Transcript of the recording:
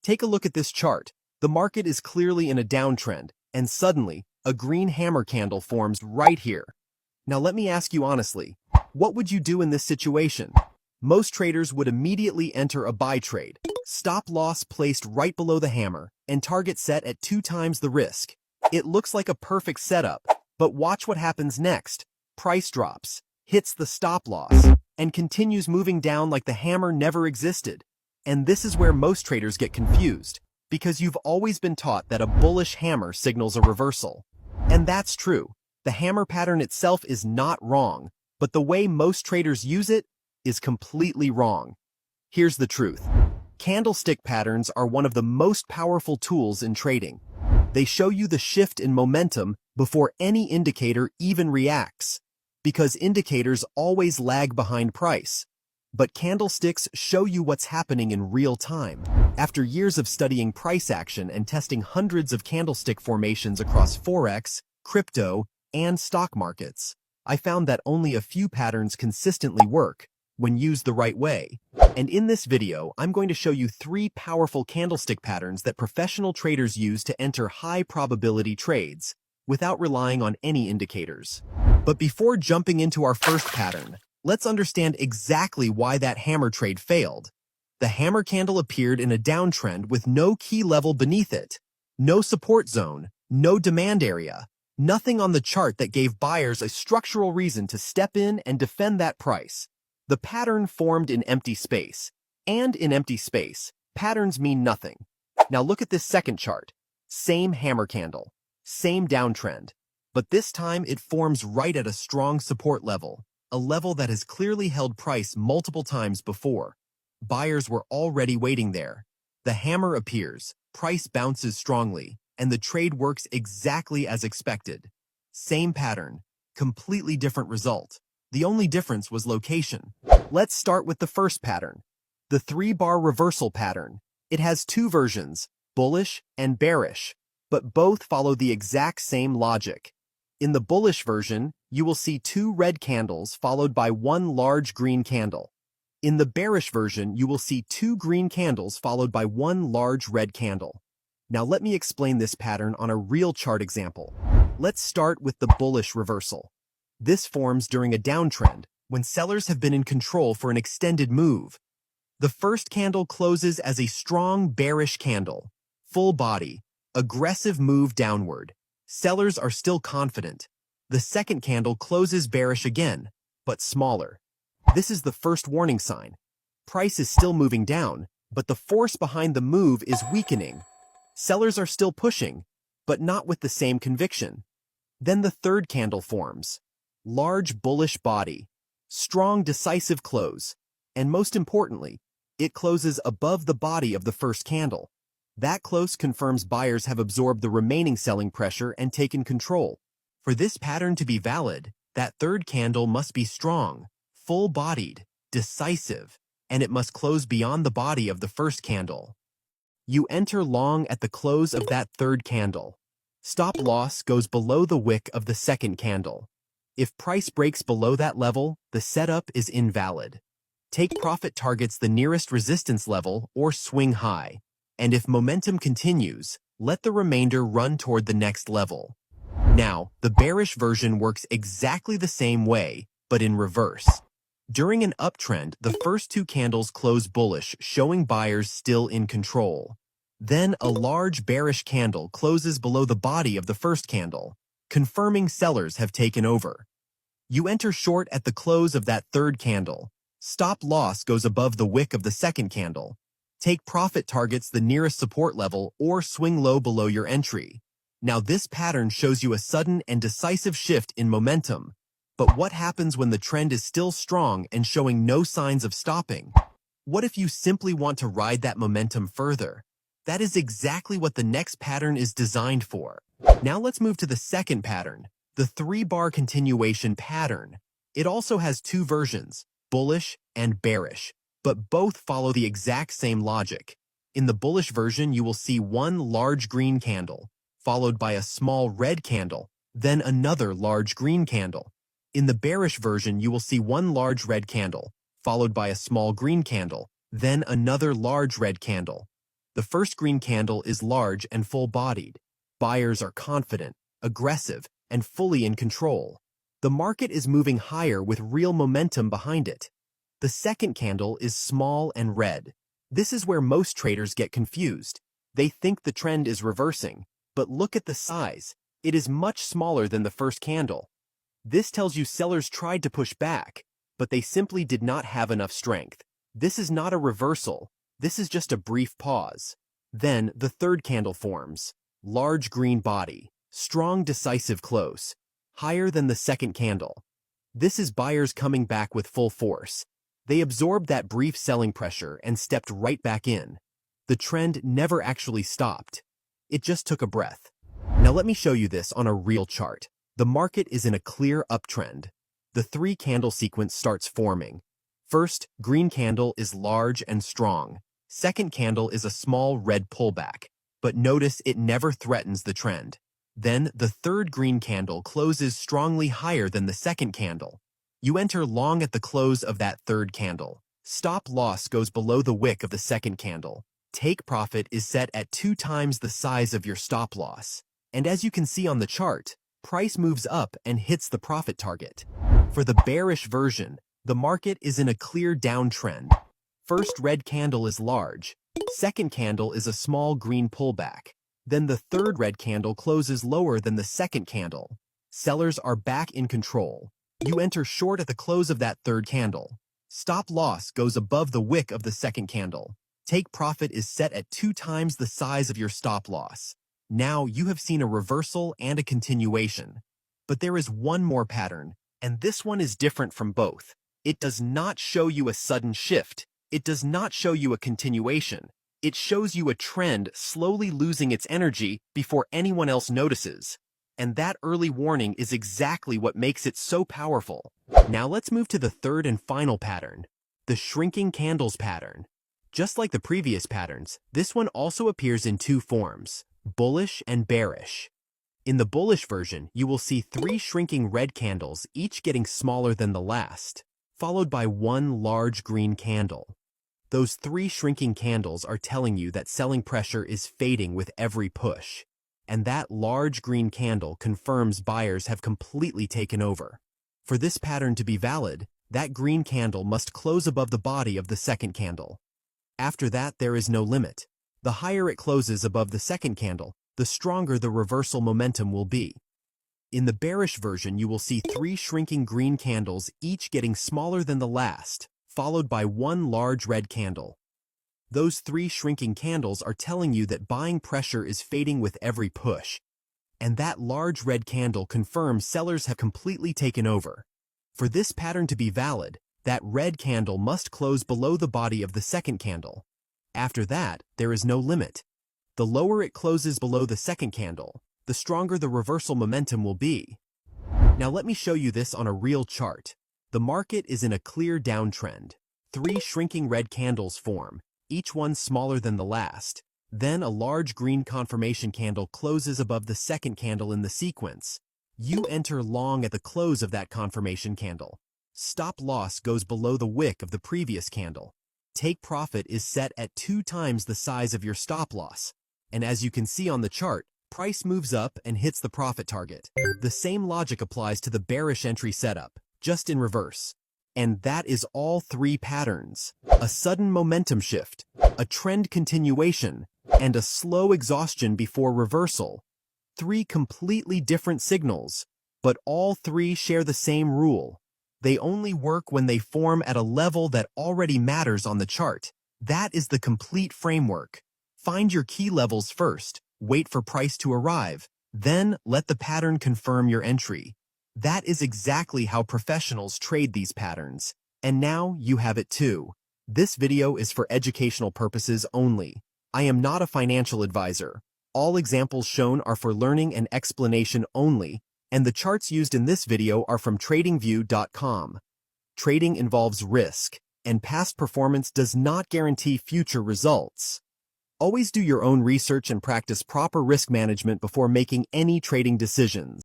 Take a look at this chart. The market is clearly in a downtrend, and suddenly, a green hammer candle forms right here. Now let me ask you honestly, what would you do in this situation? Most traders would immediately enter a buy trade, stop loss placed right below the hammer, and target set at 2 times the risk. It looks like a perfect setup, but watch what happens next. Price drops, hits the stop loss, and continues moving down like the hammer never existed. And this is where most traders get confused, because you've always been taught that a bullish hammer signals a reversal. And that's true. The hammer pattern itself is not wrong, but the way most traders use it is completely wrong. Here's the truth. Candlestick patterns are one of the most powerful tools in trading. They show you the shift in momentum before any indicator even reacts, because indicators always lag behind price. But candlesticks show you what's happening in real time. After years of studying price action and testing hundreds of candlestick formations across Forex, crypto, and stock markets, I found that only a few patterns consistently work when used the right way. And in this video, I'm going to show you 3 powerful candlestick patterns that professional traders use to enter high-probability trades without relying on any indicators. But before jumping into our first pattern, let's understand exactly why that hammer trade failed. The hammer candle appeared in a downtrend with no key level beneath it, no support zone, no demand area, nothing on the chart that gave buyers a structural reason to step in and defend that price. The pattern formed in empty space, and in empty space, patterns mean nothing. Now look at this second chart. Same hammer candle, same downtrend, but this time it forms right at a strong support level, a level that has clearly held price multiple times before. Buyers were already waiting there. The hammer appears, price bounces strongly, and the trade works exactly as expected. Same pattern, completely different result. The only difference was location. Let's start with the first pattern, the 3-bar reversal pattern. It has 2 versions, bullish and bearish, but both follow the exact same logic. In the bullish version, you will see 2 red candles followed by 1 large green candle. In the bearish version, you will see 2 green candles followed by 1 large red candle. Now let me explain this pattern on a real chart example. Let's start with the bullish reversal. This forms during a downtrend when sellers have been in control for an extended move. The first candle closes as a strong bearish candle, full body, aggressive move downward. Sellers are still confident. The second candle closes bearish again, but smaller. This is the first warning sign. Price is still moving down, but the force behind the move is weakening. Sellers are still pushing, but not with the same conviction. Then the third candle forms. Large bullish body, strong decisive close, and most importantly, it closes above the body of the first candle. That close confirms buyers have absorbed the remaining selling pressure and taken control. For this pattern to be valid, that third candle must be strong, full-bodied, decisive, and it must close beyond the body of the first candle. You enter long at the close of that third candle. Stop loss goes below the wick of the second candle. If price breaks below that level, the setup is invalid. Take profit targets the nearest resistance level or swing high. And if momentum continues, let the remainder run toward the next level. Now, the bearish version works exactly the same way, but in reverse. During an uptrend, the first 2 candles close bullish, showing buyers still in control. Then a large bearish candle closes below the body of the first candle, confirming sellers have taken over. You enter short at the close of that third candle. Stop loss goes above the wick of the second candle. Take profit targets the nearest support level or swing low below your entry. Now this pattern shows you a sudden and decisive shift in momentum. But what happens when the trend is still strong and showing no signs of stopping? What if you simply want to ride that momentum further? That is exactly what the next pattern is designed for. Now let's move to the second pattern, the 3-bar continuation pattern. It also has 2 versions, bullish and bearish, but both follow the exact same logic. In the bullish version, you will see 1 large green candle, followed by a small red candle, then another large green candle. In the bearish version, you will see 1 large red candle, followed by a small green candle, then another large red candle. The first green candle is large and full-bodied. Buyers are confident, aggressive, and fully in control. The market is moving higher with real momentum behind it. The second candle is small and red. This is where most traders get confused. They think the trend is reversing, but look at the size. It is much smaller than the first candle. This tells you sellers tried to push back, but they simply did not have enough strength. This is not a reversal. This is just a brief pause. Then the third candle forms. Large green body, strong decisive close, higher than the second candle. This is buyers coming back with full force. They absorbed that brief selling pressure and stepped right back in. The trend never actually stopped. It just took a breath. Now let me show you this on a real chart. The market is in a clear uptrend. The three-candle sequence starts forming. First, green candle is large and strong. Second candle is a small red pullback, but notice it never threatens the trend. Then the third green candle closes strongly higher than the second candle. You enter long at the close of that third candle. Stop loss goes below the wick of the second candle. Take profit is set at 2 times the size of your stop loss. And as you can see on the chart, price moves up and hits the profit target. For the bearish version, the market is in a clear downtrend. First red candle is large. Second candle is a small green pullback. Then the third red candle closes lower than the second candle. Sellers are back in control. You enter short at the close of that third candle. Stop loss goes above the wick of the second candle. Take profit is set at 2 times the size of your stop loss. Now you have seen a reversal and a continuation. But there is one more pattern, and this one is different from both. It does not show you a sudden shift. It does not show you a continuation. It shows you a trend slowly losing its energy before anyone else notices. And that early warning is exactly what makes it so powerful. Now let's move to the third and final pattern, the shrinking candles pattern. Just like the previous patterns, this one also appears in 2 forms, bullish and bearish. In the bullish version, you will see 3 shrinking red candles, each getting smaller than the last, followed by 1 large green candle. Those 3 shrinking candles are telling you that selling pressure is fading with every push. And that large green candle confirms buyers have completely taken over. For this pattern to be valid, that green candle must close above the body of the second candle. After that, there is no limit. The higher it closes above the second candle, the stronger the reversal momentum will be. In the bearish version, you will see 3 shrinking green candles, each getting smaller than the last, followed by 1 large red candle. Those 3 shrinking candles are telling you that buying pressure is fading with every push. And that large red candle confirms sellers have completely taken over. For this pattern to be valid, that red candle must close below the body of the second candle. After that, there is no limit. The lower it closes below the second candle, the stronger the reversal momentum will be. Now let me show you this on a real chart. The market is in a clear downtrend. 3 shrinking red candles form, each one smaller than the last. Then a large green confirmation candle closes above the second candle in the sequence. You enter long at the close of that confirmation candle. Stop loss goes below the wick of the previous candle. Take profit is set at 2 times the size of your stop loss. And as you can see on the chart, price moves up and hits the profit target. The same logic applies to the bearish entry setup, just in reverse. And that is all 3 patterns. A sudden momentum shift, a trend continuation, and a slow exhaustion before reversal. 3 completely different signals, but all 3 share the same rule. They only work when they form at a level that already matters on the chart. That is the complete framework. Find your key levels first, wait for price to arrive, then let the pattern confirm your entry. That is exactly how professionals trade these patterns. And now you have it too. This video is for educational purposes only. I am not a financial advisor. All examples shown are for learning and explanation only, and the charts used in this video are from tradingview.com. Trading involves risk, and past performance does not guarantee future results. Always do your own research and practice proper risk management before making any trading decisions.